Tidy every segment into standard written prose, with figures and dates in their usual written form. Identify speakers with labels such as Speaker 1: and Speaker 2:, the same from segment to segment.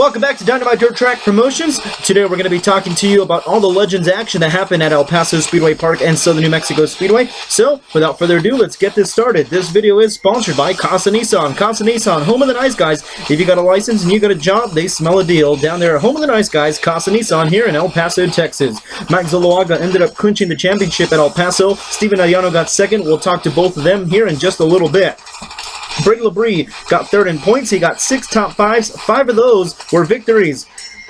Speaker 1: Welcome back to Dynamite Dirt Track Promotions. Today we're going to be talking to you about all the Legends action that happened at El Paso Speedway Park and Southern New Mexico Speedway. So, without further ado, let's get this started. This video is sponsored by Casa Nissan. Casa Nissan, home of the nice guys. If you got a license and you got a job, they smell a deal. Down there at home of the nice guys, Casa Nissan here in El Paso, Texas. Mike Zuloaga ended up clinching the championship at El Paso. Steven Arellano got second. We'll talk to both of them here in just a little bit. Brig Labrie got third in points. He got 6 top 5s. 5 of those were victories.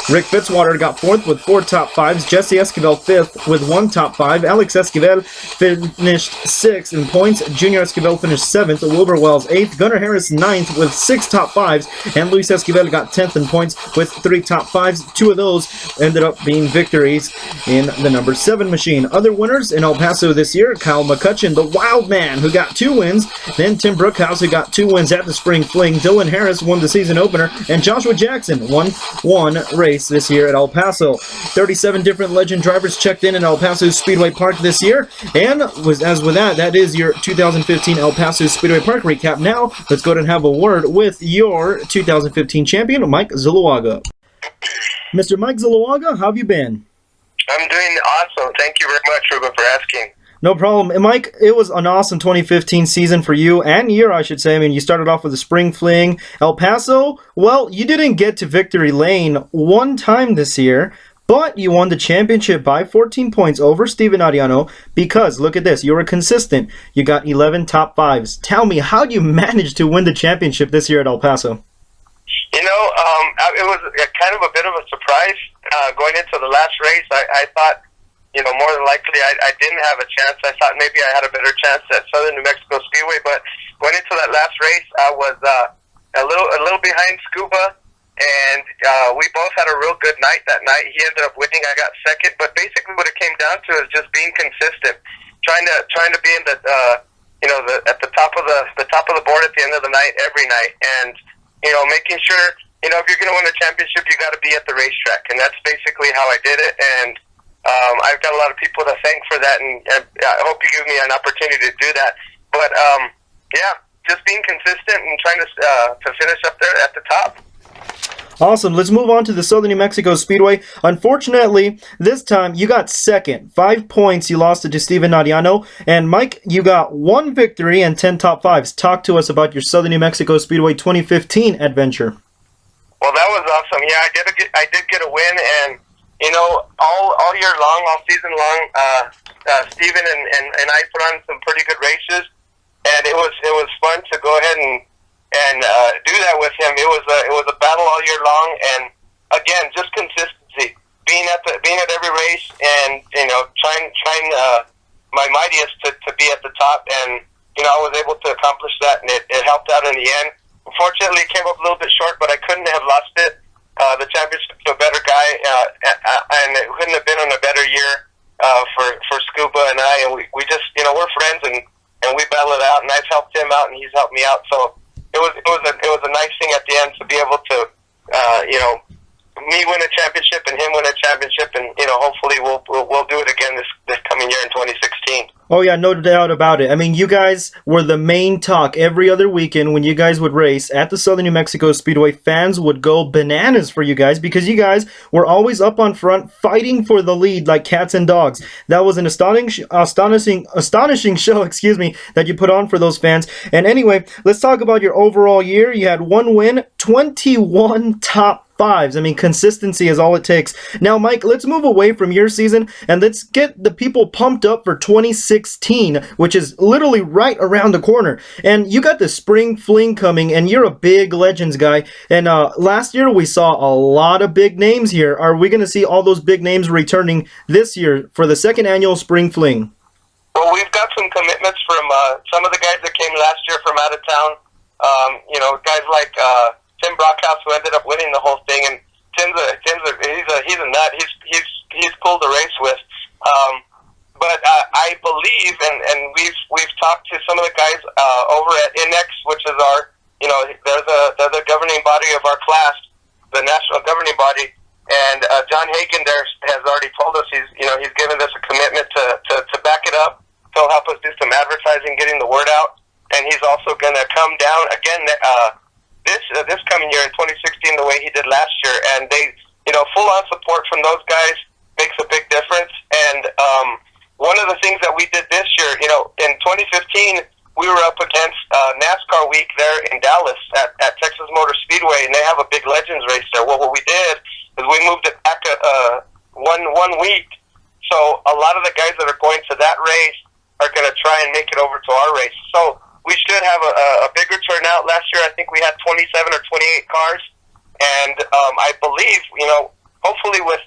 Speaker 1: Rick Fitzwater got 4th with 4 top 5s. Jesse Esquivel 5th with 1 top 5. Alex Esquivel finished 6th in points. Junior Esquivel finished 7th. Wilbur Wells 8th. Gunnar Harris 9th with 6 top 5s. And Luis Esquivel got 10th in points with 3 top 5s. 2 of those ended up being victories in the number 7 machine. Other winners in El Paso this year, Kyle McCutcheon, the wild man, who got 2 wins. Then Tim Brookhouse, who got 2 wins at the Spring Fling. Dylan Harris won the season opener. And Joshua Jackson won 1 race this year at El Paso. 37 different legend drivers checked in El Paso Speedway Park this year, and as with that is your 2015 El Paso Speedway Park recap. Now, let's go ahead and have a word with your 2015 champion, Mike Zuloaga. Mr. Mike Zuloaga, how have you been?
Speaker 2: I'm doing awesome. Thank you very much, Ruben, for asking.
Speaker 1: No problem. And Mike, it was an awesome 2015 season for you, and year, I should say. I mean, you started off with a Spring Fling. El Paso, well, you didn't get to victory lane one time this year, but you won the championship by 14 points over Steven Arellano because, look at this, you were consistent. You got 11 top 5s. Tell me, how do you manage to win the championship this year at El Paso?
Speaker 2: You know, it was kind of a bit of a surprise going into the last race. I thought, you know, more than likely I didn't have a chance. I thought maybe I had a better chance at Southern New Mexico Speedway, but going into that last race, I was a little behind Scubba, and we both had a real good night that night. He ended up winning. I got second, but basically what it came down to is just being consistent, trying to be in the at the top of the board at the end of the night every night, and you know, making sure, you know, if you're going to win a championship, you got to be at the racetrack, and that's basically how I did it. And I've got a lot of people to thank for that, and I hope you give me an opportunity to do that. But yeah, just being consistent and trying to finish up there at the top.
Speaker 1: Awesome. Let's move on to the Southern New Mexico Speedway. Unfortunately, this time you got second. 5 points you lost to Steven Arellano. And Mike, you got 1 victory and 10 top 5s. Talk to us about your Southern New Mexico Speedway 2015 adventure.
Speaker 2: Well, that was awesome. Yeah, I did get a win, and you know, all year long, all season long, Steven and I put on some pretty good races, and it was fun to go ahead and do that with him. It was a battle all year long, and again, just consistency, being at every race, and you know, trying my mightiest to be at the top, and you know, I was able to accomplish that, and it helped out in the end. Unfortunately, it came up a little bit short, but I couldn't have lost it. The championship to a better guy, and it couldn't have been on a better year for Scubba and I. And we just, you know, we're friends, and we battle it out. And I've helped him out, and he's helped me out. So it was a nice thing at the end to be able to, you know, me win a championship and him win a championship, and you know, hopefully we'll do it again this coming year in 2016.
Speaker 1: Oh yeah, no doubt about it. I mean, you guys were the main talk every other weekend when you guys would race at the Southern New Mexico Speedway. Fans would go bananas for you guys because you guys were always up on front fighting for the lead like cats and dogs. That was an astonishing show, excuse me, that you put on for those fans. And anyway, let's talk about your overall year. You had 1 win, 21 top 5s. I mean, consistency is all it takes. Now, Mike, let's move away from your season and let's get the people pumped up for 2016, which is literally right around the corner. And you got the Spring Fling coming, and you're a big Legends guy. And last year we saw a lot of big names here. Are we going to see all those big names returning this year for the 2nd annual Spring Fling?
Speaker 2: Well, we've got some commitments from some of the guys that came last year from out of town. You know, guys like Tim Brockhouse, who ended up winning the whole thing, and he's a nut. He's cool to race with. But I believe, and we've talked to some of the guys over at INEX, which is our, you know, they're the governing body of our class, the national governing body. And John Hagen there has already told us he's given us a commitment to back it up. He'll help us do some advertising, getting the word out, and he's also going to come down again this coming year in 2016 the way he did last year. And they, full on support from those guys makes a big difference. And one of the things that we did this year, in 2015, we were up against NASCAR week there in Dallas at Texas Motor Speedway, and they have a big Legends race there. Well, what we did is we moved it back one week. So a lot of the guys that are going to that race are going to try and make it over to our race. So we should have a bigger turnout. Last year, I think we had 27 or 28 cars. And I believe, hopefully with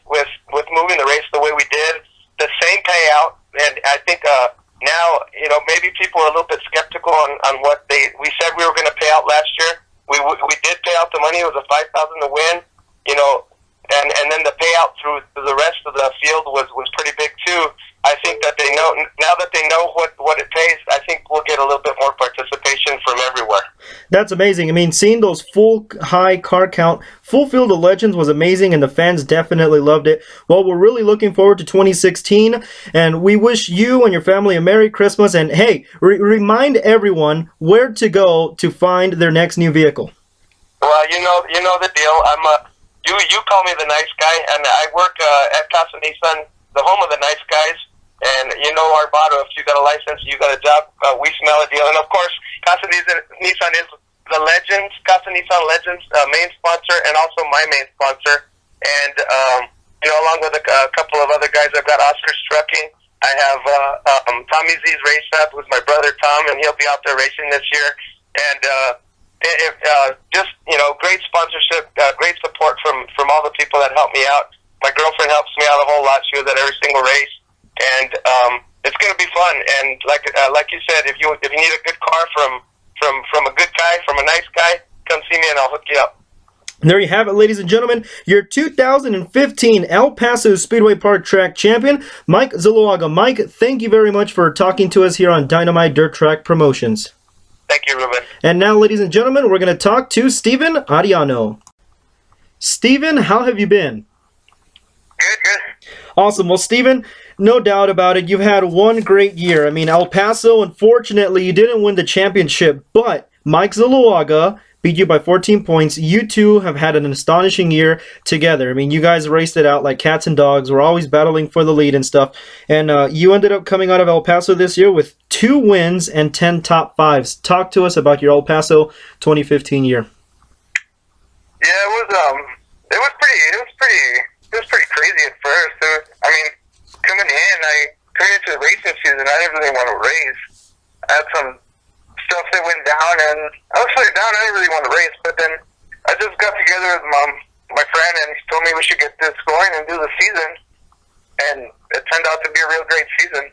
Speaker 2: moving the race the way we did, the same payout. And I think now, maybe people are a little bit skeptical on what we said we were going to pay out last year. We did pay out the money. It was a $5,000 to win, and then the payout through the rest of the field was pretty big too. I think that they know, now that they know what it pays, I think we'll get a little bit more participation from everywhere.
Speaker 1: That's amazing. I mean, seeing those full high car count, full field of Legends was amazing, and the fans definitely loved it. Well, we're really looking forward to 2016, and we wish you and your family a Merry Christmas. And hey, remind everyone where to go to find their next new vehicle.
Speaker 2: Well, you know the deal. You call me the nice guy, and I work at Casa Nissan, the home of the nice guys. And our motto, if you got a license, you got a job, we smell a deal. And of course, Casa Nissan is the Legends, Casa Nissan Legends main sponsor, and also my main sponsor. And, along with a couple of other guys, I've got Oscar's Trucking. I have Tommy Z's Race Up, who's my brother Tom, and he'll be out there racing this year. And great sponsorship, great support from all the people that help me out. My girlfriend helps me out a whole lot. She was at every single race. And it's going to be fun. And like you said, if you need a good car from a good guy, from a nice guy, come see me and I'll hook you up.
Speaker 1: There you have it, ladies and gentlemen. Your 2015 El Paso Speedway Park Track Champion, Mike Zuloaga. Mike, thank you very much for talking to us here on Dynamite Dirt Track Promotions.
Speaker 2: Thank you, Ruben.
Speaker 1: And now, ladies and gentlemen, we're going to talk to Steven Arellano. Steven, how have you been?
Speaker 2: Good.
Speaker 1: Awesome. Well, Steven, no doubt about it, you've had one great year. I mean, El Paso, unfortunately, you didn't win the championship, but Mike Zuloaga beat you by 14 points. You two have had an astonishing year together. I mean, you guys raced it out like cats and dogs. We're always battling for the lead and stuff. And you ended up coming out of El Paso this year with 2 wins and 10 top 5s. Talk to us about your El Paso 2015 year.
Speaker 2: Yeah, it was pretty crazy at first. Coming into the racing season, I didn't really want to race. I had some stuff that went down, and I was sitting down. I didn't really want to race, but then I just got together with my friend, and he told me we should get this going and do the season, and it turned out to be a real great season.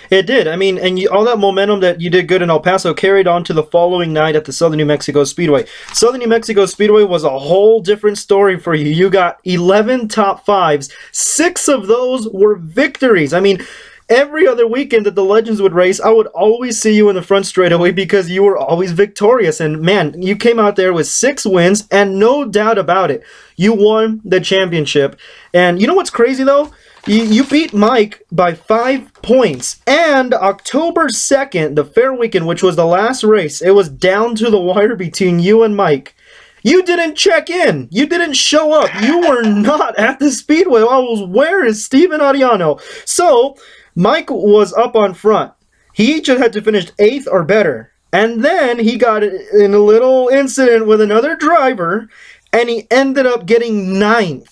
Speaker 1: It did. I mean, and all that momentum that you did good in El Paso carried on to the following night at the Southern New Mexico Speedway. Southern New Mexico Speedway was a whole different story for you. You got 11 top 5s. 6 of those were victories. I mean, every other weekend that the Legends would race, I would always see you in the front straightaway because you were always victorious. And man, you came out there with 6 wins, and no doubt about it, you won the championship. And you know what's crazy though? You beat Mike by 5 points, and October 2nd, the fair weekend, which was the last race, it was down to the wire between you and Mike. You didn't check in. You didn't show up. You were not at the Speedway. I was, where is Steven Arellano? So, Mike was up on front. He just had to finish 8th or better. And then he got in a little incident with another driver, and he ended up getting 9th.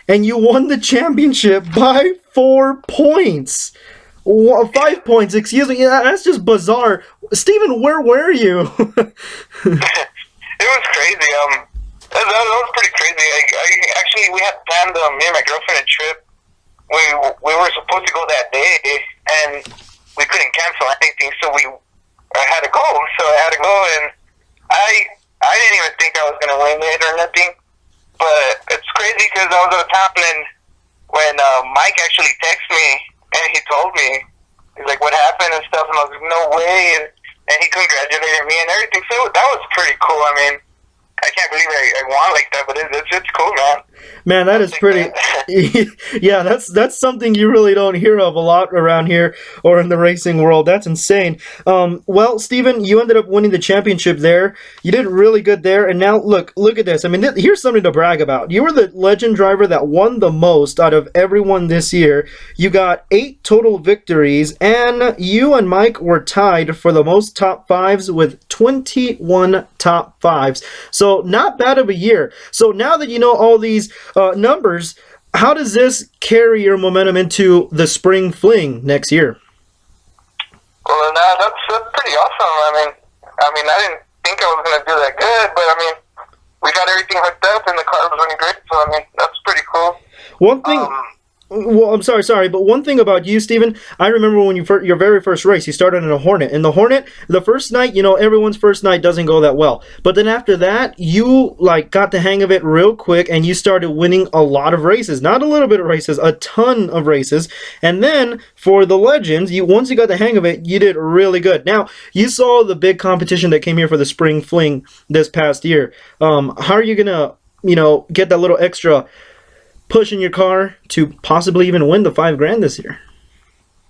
Speaker 1: And you won the championship by 4 points. 5 points, excuse me. Yeah, that's just bizarre. Steven, where were you?
Speaker 2: It was crazy. That was pretty crazy. Actually, we had planned, me and my girlfriend, a trip. We were supposed to go that day, and we couldn't cancel anything, so I had to go. So I had to go, and I didn't even think I was going to win it or nothing. But it's crazy because I was at the top, and when Mike actually texted me, and he told me, he's like, what happened and stuff, and I was like, no way, and he congratulated me and everything, so that was pretty cool. I mean, I can't believe I won like that, but it's cool, man.
Speaker 1: Man, that is pretty. Yeah, that's something you really don't hear of a lot around here or in the racing world. That's insane. Well, Steven, you ended up winning the championship there. You did really good there, and now look at this. I mean, here's something to brag about. You were the legend driver that won the most out of everyone this year. You got 8 total victories, and you and Mike were tied for the most top 5s with 21 top 5s. So not bad of a year. So now that you know all these numbers, how does this carry your momentum into the spring fling next year?
Speaker 2: Well, no, that's pretty awesome. I mean, I didn't think I was going to do that good, but I mean, we got everything hooked up and the car was running great. So I mean, that's pretty cool.
Speaker 1: One thing. Well, I'm sorry, but one thing about you, Steven, I remember when your very first race, you started in a Hornet. In the Hornet, the first night, you know, everyone's first night doesn't go that well. But then after that, you, like, got the hang of it real quick, and you started winning a lot of races. Not a little bit of races, a ton of races. And then, for the Legends, once you got the hang of it, you did really good. Now, you saw the big competition that came here for the Spring Fling this past year. How are you going to, you know, get that little extra push in your car to possibly even win the $5,000 this year?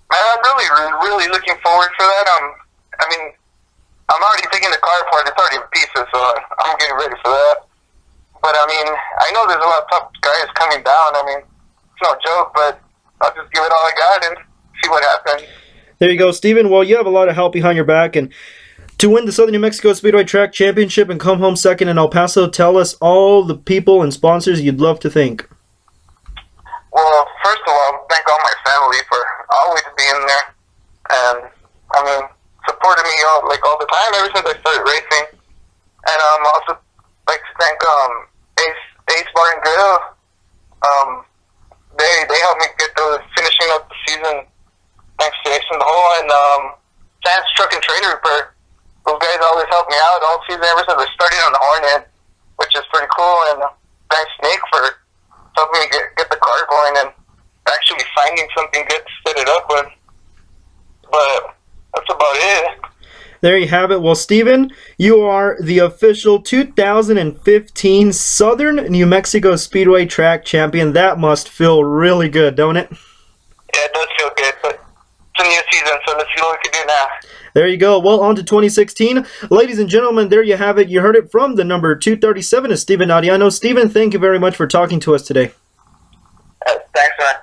Speaker 2: I'm really looking forward for that. I mean, I'm already taking the car apart. It's already in pieces, so I'm getting ready for that. But I mean, I know there's a lot of top guys coming down. I mean, it's no joke, but I'll just give it all I got and see what happens.
Speaker 1: There you go, Steven. Well, you have a lot of help behind your back, and to win the Southern New Mexico Speedway Track Championship and come home second in El Paso, tell us all the people and sponsors you'd love to thank.
Speaker 2: Well, first of all, thank all my family for always being there, and I mean, supporting me all the time ever since I started racing. And also like to thank Ace Bar and Grill. They helped me get finishing up the season. Thanks to Ace and the Hole and Sam's Truck and Trailer Repair. Those guys always help me out all season ever since I started on the Hornet, which is pretty cool. And thanks Snake for helping me get the car going and actually finding something good to set it up with. But that's about it.
Speaker 1: There you have it. Well, Steven, you are the official 2015 Southern New Mexico Speedway Track Champion. That must feel really good, don't it?
Speaker 2: Yeah, it does feel good, but it's a new season, so let's see what we can do now.
Speaker 1: There you go. Well, on to 2016. Ladies and gentlemen, there you have it. You heard it from the number 237 is Steven Arellano. Steven, thank you very much for talking to us today.
Speaker 2: Thanks, man.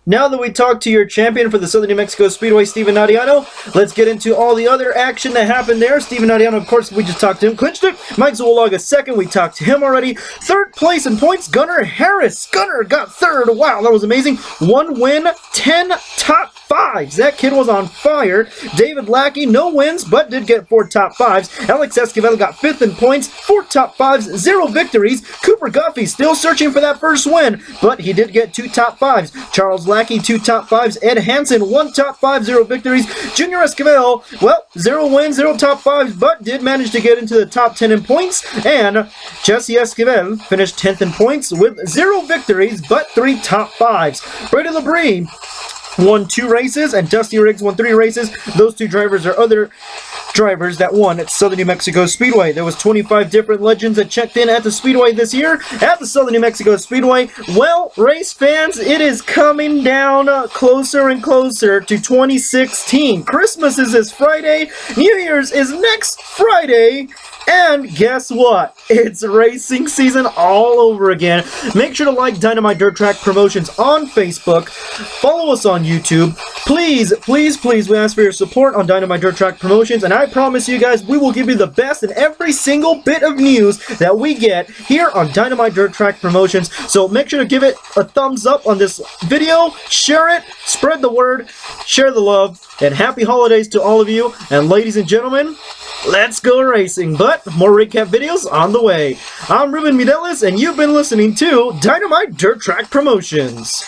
Speaker 1: Now that we talked to your champion for the Southern New Mexico Speedway, Steven Arellano, let's get into all the other action that happened there. Steven Arellano, of course, we just talked to him, clinched it. Mike Zuloaga second, we talked to him already. Third place in points, Gunnar Harris. Gunnar got third. Wow, that was amazing. 1 win, 10 top 5s. That kid was on fire. David Lackey, no wins, but did get 4 top 5s. Alex Esquivel got 5th in points, 4 top 5s, 0 victories. Cooper Guffey still searching for that first win, but he did get 2 top 5s. Charles Lackey, 2 top 5s. Ed Hansen, 1 top 5, 0 victories. Junior Esquivel, well, 0 wins, 0 top 5s, but did manage to get into the top 10 in points. And Jesse Esquivel finished 10th in points with 0 victories, but 3 top 5s. Brady Labrie won 2 races, and Dusty Riggs won 3 races. Those 2 drivers are other drivers that won at Southern New Mexico Speedway. There was 25 different legends that checked in at the Speedway this year at the Southern New Mexico Speedway. Well, race fans, it is coming down closer and closer to 2016. Christmas is this Friday. New Year's is next Friday. And guess what? It's racing season all over again. Make sure to like Dynamite Dirt Track Promotions on Facebook. Follow us on YouTube. Please, please, please, we ask for your support on Dynamite Dirt Track Promotions. And I promise you guys, we will give you the best in every single bit of news that we get here on Dynamite Dirt Track Promotions. So make sure to give it a thumbs up on this video. Share it. Spread the word. Share the love. And happy holidays to all of you. And ladies and gentlemen, let's go racing, but more recap videos on the way. I'm Ruben Midelis, and you've been listening to Dynamite Dirt Track Promotions.